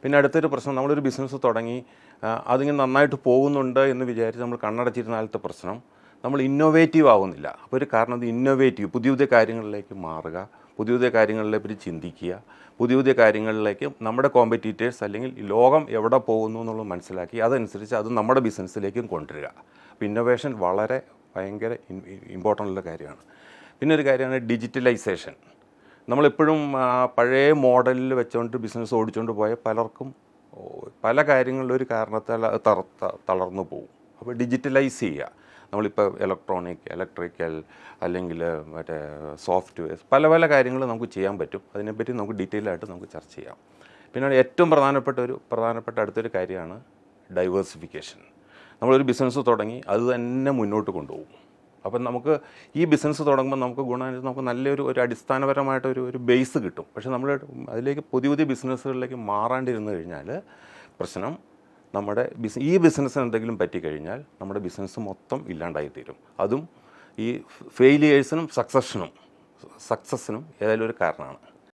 പിന്നെ അടുത്തൊരു പ്രശ്നം, നമ്മളൊരു ബിസിനസ് തുടങ്ങി അതിങ്ങനെ നന്നായിട്ട് പോകുന്നുണ്ട് എന്ന് വിചാരിച്ച് നമ്മൾ കണ്ണടച്ചിരുന്നാലത്തെ പ്രശ്നം, നമ്മൾ ഇന്നോവേറ്റീവ് ആവുന്നില്ല. അപ്പോൾ ഒരു കാരണം ഇന്നോവേറ്റീവ്, പുതിയ പുതിയ കാര്യങ്ങളിലേക്ക് മാറുക, പുതിയ പുതിയ കാര്യങ്ങളിലേക്ക് ചിന്തിക്കുക, പുതിയ പുതിയ കാര്യങ്ങളിലേക്ക് നമ്മുടെ കോമ്പറ്റീറ്റേഴ്സ് അല്ലെങ്കിൽ ലോകം എവിടെ പോകുന്നു എന്നുള്ളത് മനസ്സിലാക്കി അതനുസരിച്ച് അത് നമ്മുടെ ബിസിനസ്സിലേക്കും കൊണ്ടുവരിക. അപ്പോൾ ഇന്നോവേഷൻ വളരെ ഭയങ്കര ഇമ്പോർട്ടൻ്റ് ഉള്ള കാര്യമാണ്. പിന്നെ ഒരു കാര്യമാണ് ഡിജിറ്റലൈസേഷൻ. നമ്മളെപ്പോഴും പഴയ മോഡലിൽ വെച്ചുകൊണ്ട് ബിസിനസ് ഓടിച്ചുകൊണ്ട് പോയ പലർക്കും പല കാര്യങ്ങളിലും ഒരു കാരണത്താൽ അത് തളർന്നു പോകും. അപ്പോൾ ഡിജിറ്റലൈസ് ചെയ്യുക. നമ്മളിപ്പോൾ ഇലക്ട്രിക്കൽ അല്ലെങ്കിൽ മറ്റേ സോഫ്റ്റ്വെയർസ് പല പല കാര്യങ്ങൾ നമുക്ക് ചെയ്യാൻ പറ്റും. അതിനെപ്പറ്റി നമുക്ക് ഡീറ്റെയിൽ ആയിട്ട് നമുക്ക് ചർച്ച ചെയ്യാം. പിന്നെ ഏറ്റവും പ്രധാനപ്പെട്ട അടുത്തൊരു കാര്യമാണ് ഡൈവേഴ്സിഫിക്കേഷൻ. നമ്മളൊരു ബിസിനസ് തുടങ്ങി അത് തന്നെ മുന്നോട്ട് കൊണ്ടുപോകും. അപ്പം നമുക്ക് ഈ ബിസിനസ് തുടങ്ങുമ്പോൾ നമുക്ക് നമുക്ക് നല്ലൊരു അടിസ്ഥാനപരമായിട്ടൊരു ബേസ് കിട്ടും. പക്ഷേ നമ്മൾ അതിലേക്ക് പുതിയ പുതിയ ബിസിനസ്സുകളിലേക്ക് മാറാണ്ടിരുന്നു കഴിഞ്ഞാൽ പ്രശ്നം, നമ്മുടെ ഈ ബിസിനസ്സിന് എന്തെങ്കിലും പറ്റിക്കഴിഞ്ഞാൽ നമ്മുടെ ബിസിനസ് മൊത്തം ഇല്ലാണ്ടായിത്തീരും. അതും ഈ ഫെയിലിയേഴ്സിനും സക്സസ്സിനും ഏതായാലും ഒരു കാരണമാണ്.